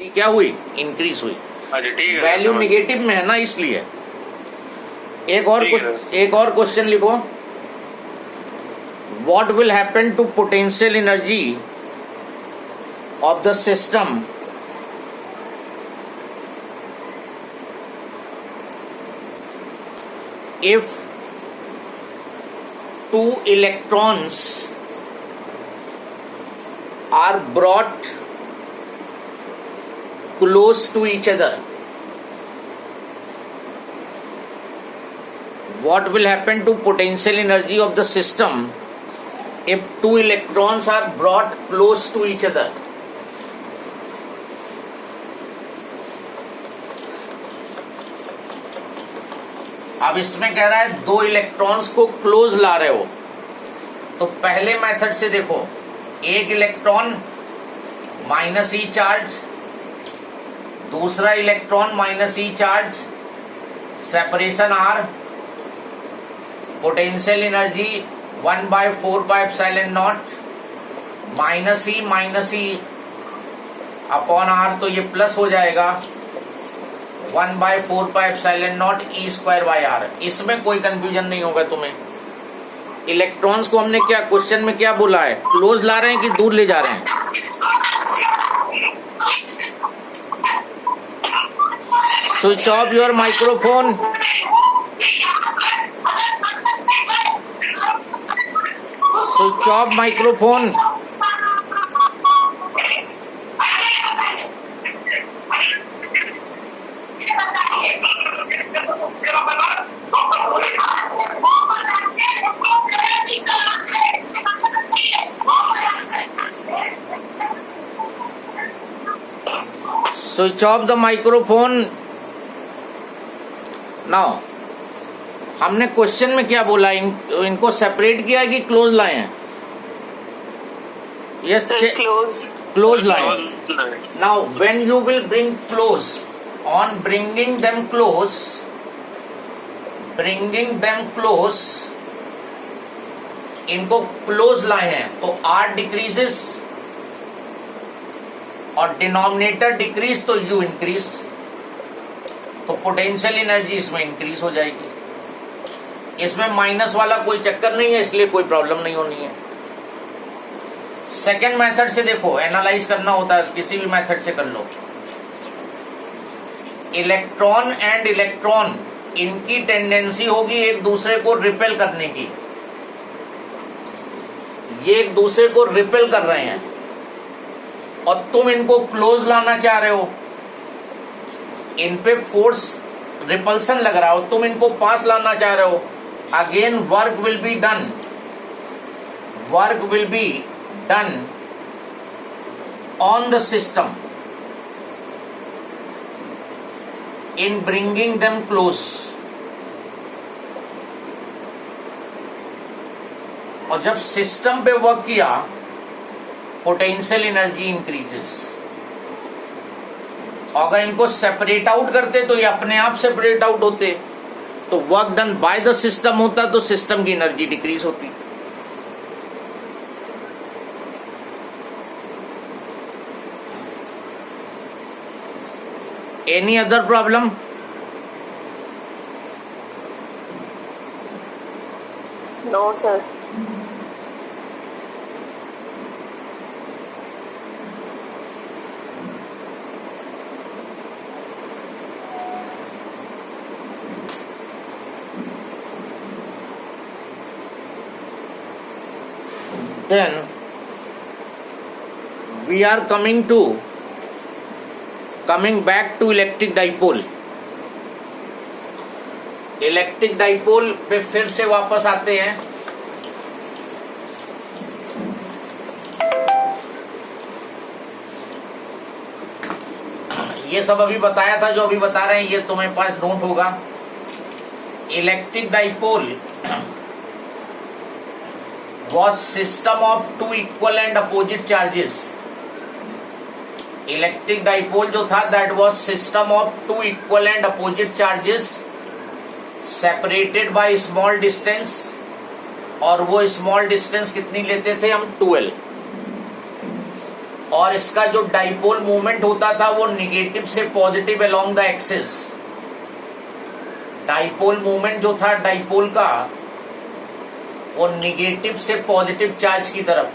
क्या हुई, इंक्रीज हुई। अच्छा ठीक है, वैल्यू समझ- निगेटिव में है ना, इसलिए। ठीक है। एक और क्वेश्चन लिखो। What will happen to potential energy of the system if two electrons are brought close to each other? What will happen to potential energy of the system if two electrons are brought close to each other? अब इसमें कह रहा है दो electrons को close ला रहे हो, तो पहले मेथड से देखो, एक इलेक्ट्रॉन माइनस ई चार्ज, दूसरा electron minus e charge, separation r, potential energy 1/4πε0 minus e upon r, तो ये प्लस हो जाएगा 1/4πε0 E²/r। इसमें कोई कंफ्यूजन नहीं होगा तुम्हें। इलेक्ट्रॉन्स को हमने क्या क्वेश्चन में क्या बोला है, क्लोज ला रहे हैं कि दूर ले जा रहे हैं? Switch off your microphone. Switch off microphone. Switch off the microphone now. हमने क्वेश्चन में क्या बोला, इनको सेपरेट किया है कि क्लोज लाए हैं? यस, क्लोज लाए हैं। Now when you will bring close, on bringing them close, इनको क्लोज लाए हैं तो आर डिक्रीजेस और डिनोमिनेटर डिक्रीज तो यू इंक्रीज, तो पोटेंशियल एनर्जी इसमें इंक्रीज हो जाएगी। इसमें माइनस वाला कोई चक्कर नहीं है, इसलिए कोई प्रॉब्लम नहीं होनी है। सेकेंड मेथड से देखो, एनालाइज करना होता है, किसी भी मेथड से कर लो। इलेक्ट्रॉन एंड इलेक्ट्रॉन, इनकी टेंडेंसी होगी एक दूसरे को रिपेल करने की। ये एक दूसरे को रिपेल कर रहे हैं और तुम इनको क्लोज लाना चाह रहे हो, इन पे फोर्स रिपल्सन लग रहा हो, तुम इनको पास लाना चाह रहे हो। Again work will be done on the system in bringing them close. और जब सिस्टम पे वर्क किया, पोटेंशियल एनर्जी इंक्रीजेस। अगर इनको सेपरेट आउट करते तो ये अपने आप सेपरेट आउट होते, तो work done by the system होता, तो सिस्टम की एनर्जी डिक्रीज होती। Any other problem? No sir. Then we are coming back to electric dipole। Electric dipole पे फिर से वापस आते हैं। ये सब अभी बताया था, जो अभी बता रहे हैं ये तुम्हारे पास नोट होगा। Electric dipole was system of two equal and opposite charges। Electric dipole जो था, that was system of two equal and opposite charges separated by small distance, और वो स्मॉल डिस्टेंस कितनी लेते थे हम, 12। और इसका जो डाइपोल मूवमेंट होता था वो निगेटिव से positive along the axis. Dipole movement जो था डाइपोल का वो निगेटिव से पॉजिटिव चार्ज की तरफ,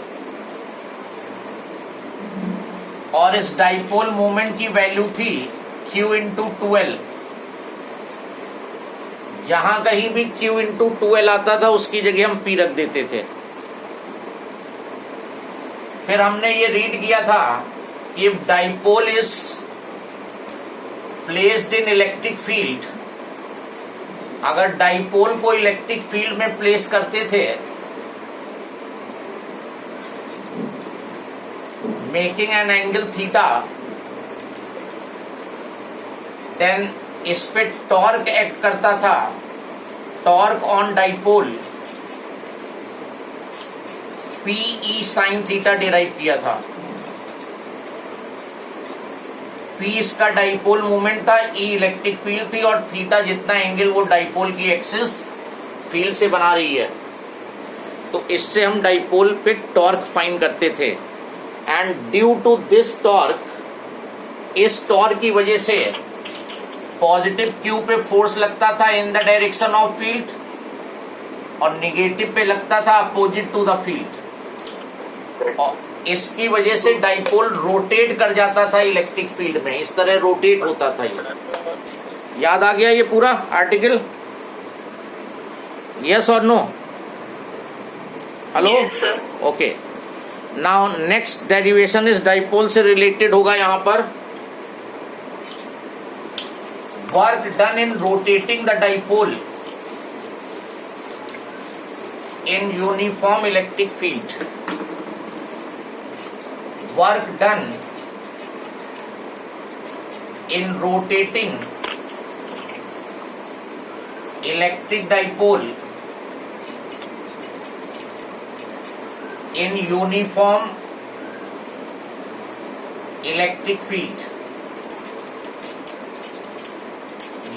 और इस डाइपोल मूवमेंट की वैल्यू थी Q इंटू 2L। जहां कहीं भी Q इंटू 2L आता था उसकी जगह हम P रख देते थे। फिर हमने ये रीड किया था कि if dipole is placed in electric field, अगर डाइपोल को इलेक्ट्रिक फील्ड में प्लेस करते थे making an angle theta, then इस पे टॉर्क एक्ट करता था, torque on dipole PE sine theta derive किया था। P इसका डाइपोल मूवमेंट था, E इलेक्ट्रिक फील्ड थी, और थीटा जितना एंगल वो डाइपोल की एक्सिस फील्ड से बना रही है, तो इससे हम डाइपोल पे टॉर्क फाइंड करते थे। And due to this torque, इस टॉर्क की वजह से पॉजिटिव Q पे फोर्स लगता था in the direction of field, और निगेटिव पे लगता था अपोजिट टू द फील्ड, और इसकी वजह से डाइपोल रोटेट कर जाता था इलेक्ट्रिक फील्ड में, इस तरह रोटेट होता था। ये याद आ गया ये पूरा आर्टिकल? यस और no? Hello? Yes, sir. Okay, now next derivation इस डाइपोल से रिलेटेड होगा। यहां पर work done in rotating the dipole in uniform electric field, work done in rotating electric dipole in uniform electric field।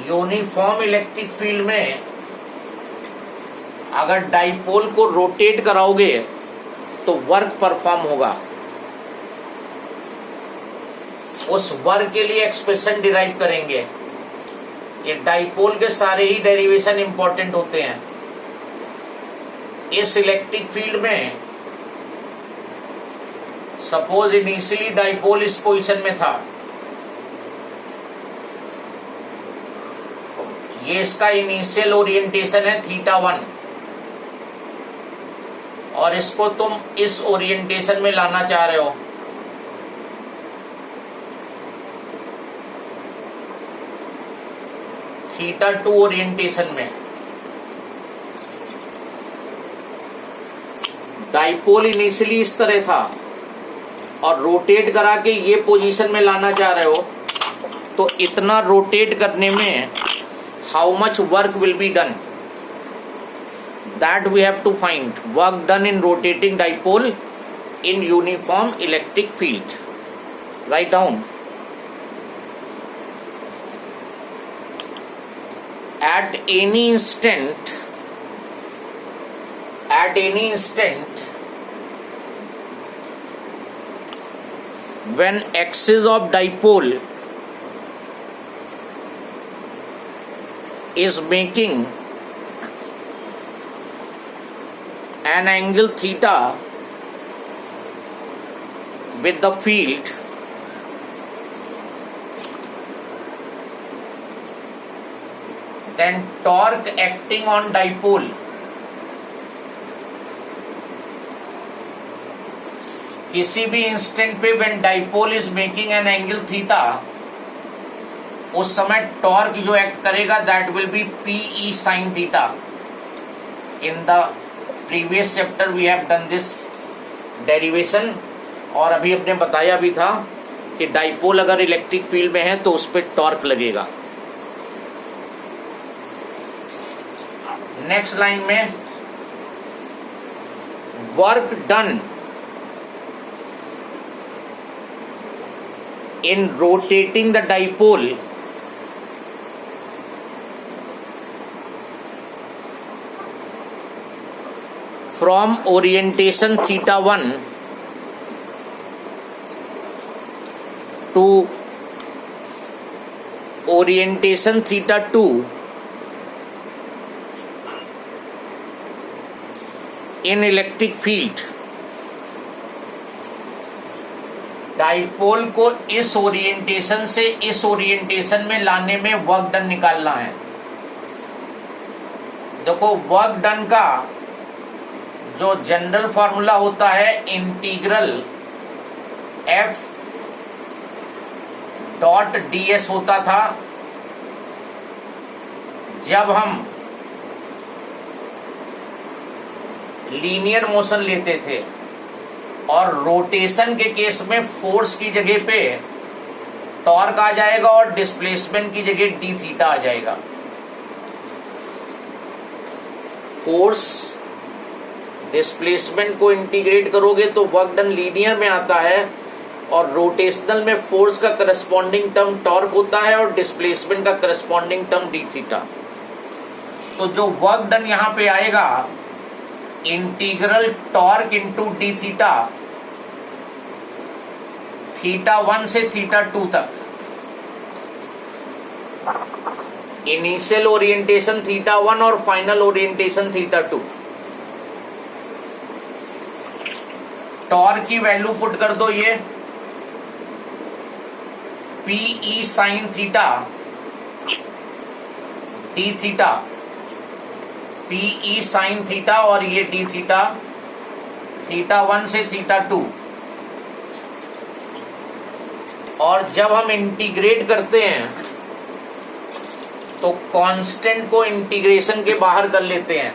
Uniform electric field में अगर dipole को rotate कराओगे तो वर्क परफॉर्म होगा। उस वर्क के लिए एक्सप्रेशन डिराइव करेंगे। ये डाइपोल के सारे ही डेरिवेशन इंपॉर्टेंट होते हैं। इस इलेक्ट्रिक फील्ड में सपोज इनिशियली डाइपोल इस पोजीशन में था, ये इसका इनिशियल ओरिएंटेशन है θ1, और इसको तुम इस ओरिएंटेशन में लाना चाह रहे हो। θ2 ओरिएंटेशन में डाइपोल इनिशियली इस तरह था और रोटेट करा के ये पोजीशन में लाना चाह रहे हो, तो इतना रोटेट करने में how much work will be done, that we have to find work done in rotating dipole in uniform electric field. Write down. At any instant when axis of dipole is making an angle theta with the field, then torque acting on dipole किसी भी instant पे when dipole is making an angle theta, उस समय torque जो act करेगा that will be PE sin theta। In the previous chapter we have done this derivation, और अभी अपने बताया भी था कि डाइपोल अगर इलेक्ट्रिक फील्ड में है तो उस पर टॉर्क लगेगा। नेक्स्ट लाइन में work done in rotating the dipole from orientation θ1 to orientation theta 2 in electric field, dipole को इस ओरिएंटेशन से इस ओरिएंटेशन में लाने में वर्क डन निकालना है। देखो वर्क डन का जो जनरल फॉर्मूला होता है इंटीग्रल एफ डॉट ds होता था जब हम लीनियर मोशन लेते थे, और रोटेशन के केस में फोर्स की जगह पे टॉर्क आ जाएगा और डिस्प्लेसमेंट की जगह डी थीटा आ जाएगा। फोर्स डिस्प्लेसमेंट को इंटीग्रेट करोगे तो वर्क डन लीनियर में आता है, और रोटेशनल में फोर्स का करस्पॉन्डिंग टर्म टॉर्क होता है और डिस्प्लेसमेंट का करस्पॉन्डिंग टर्म डी थीटा। तो जो वर्क डन यहां पे आएगा integral torque into D theta, theta 1 से थीटा 2 तक, इनिशियल ओरिएंटेशन थीटा 1 और फाइनल ओरिएंटेशन थीटा 2। टॉर्क की वैल्यू पुट कर दो, ये P E sine theta d theta, P E sine theta और ये डी थीटा, थीटा 1 से थीटा 2। और जब हम इंटीग्रेट करते हैं तो कांस्टेंट को इंटीग्रेशन के बाहर कर लेते हैं,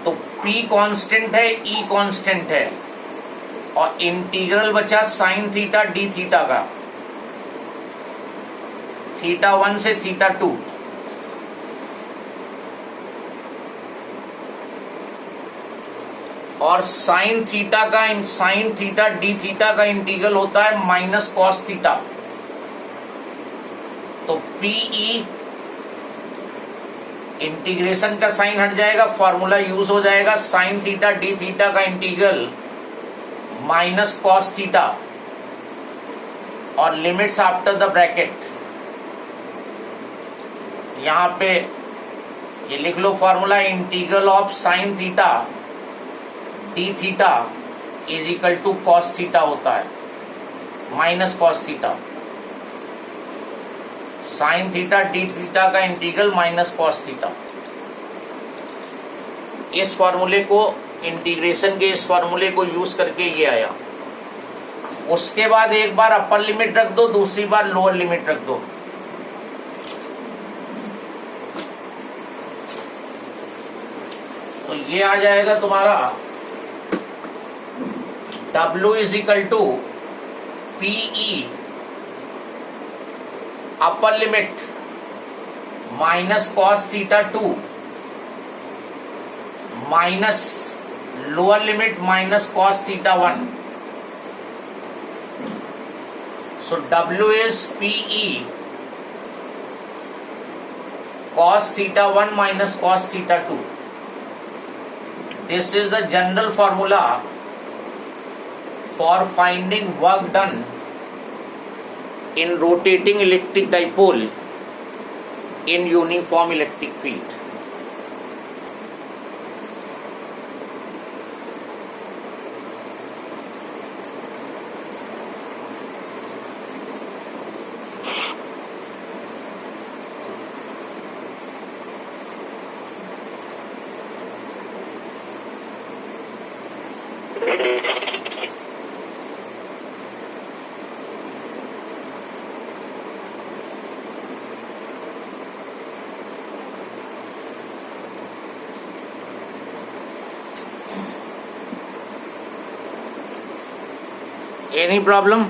तो P कांस्टेंट है, E कांस्टेंट है, और इंटीग्रल बचा साइन थीटा डी थीटा का, थीटा 1 से थीटा 2। और साइन थीटा डी थीटा का इंटीग्रल होता है माइनस कॉस थीटा। तो पीई इंटीग्रेशन का साइन हट जाएगा, फॉर्मूला यूज हो जाएगा, साइन थीटा डी थीटा का इंटीग्रल माइनस कॉस थीटा, और लिमिट्स आफ्टर द ब्रैकेट। यहां पे ये लिख लो formula, integral of sine theta d theta is equal to cos theta होता है, minus cos theta. Sine theta d theta का इंटीग्रल माइनस कॉस थीटा। इस फॉर्मूले को, इंटीग्रेशन के इस फॉर्मूले को यूज करके ये आया। उसके बाद एक बार अपर लिमिट रख दो, दूसरी बार लोअर लिमिट रख दो। तो ये आ जाएगा तुम्हारा W is equal to P E upper limit minus cos theta 2 minus lower limit minus cos theta 1। So W is P E cos theta 1 minus cos theta 2. This is the general formula for finding work done in rotating electric dipole in uniform electric field. Any problem?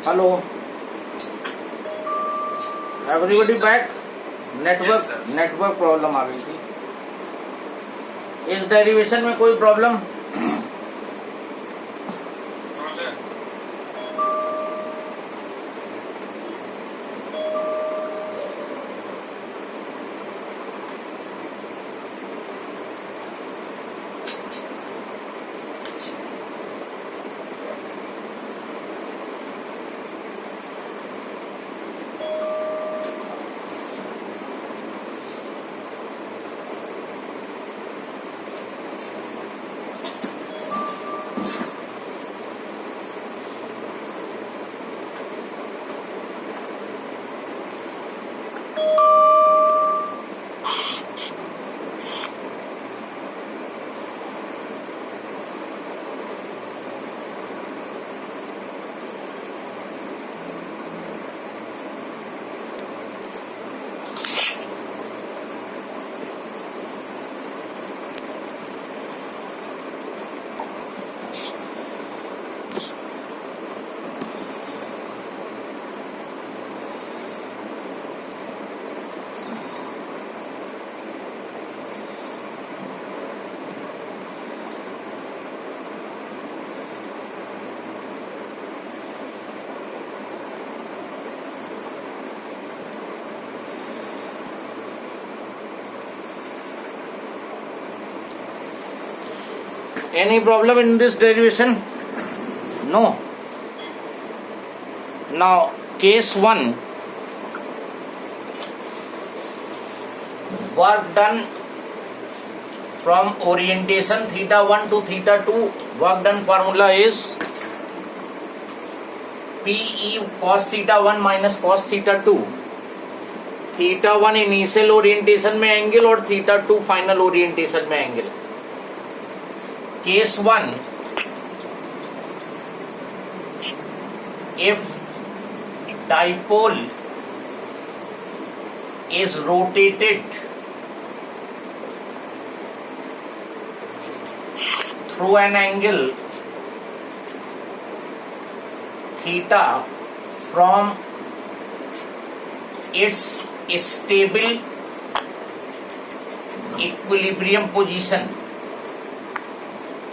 Hello, everybody back. Yes, sir. Network problem आ गई थी। इस derivation में कोई problem? No sir. Any problem in this derivation? No. Now, case 1, work done from orientation theta 1 to theta 2. Work done formula is PE cos theta 1 minus cos theta 2. theta 1 initial orientation में angle और theta 2 final orientation में angle. Case 1, if dipole is rotated through an angle theta from its stable equilibrium position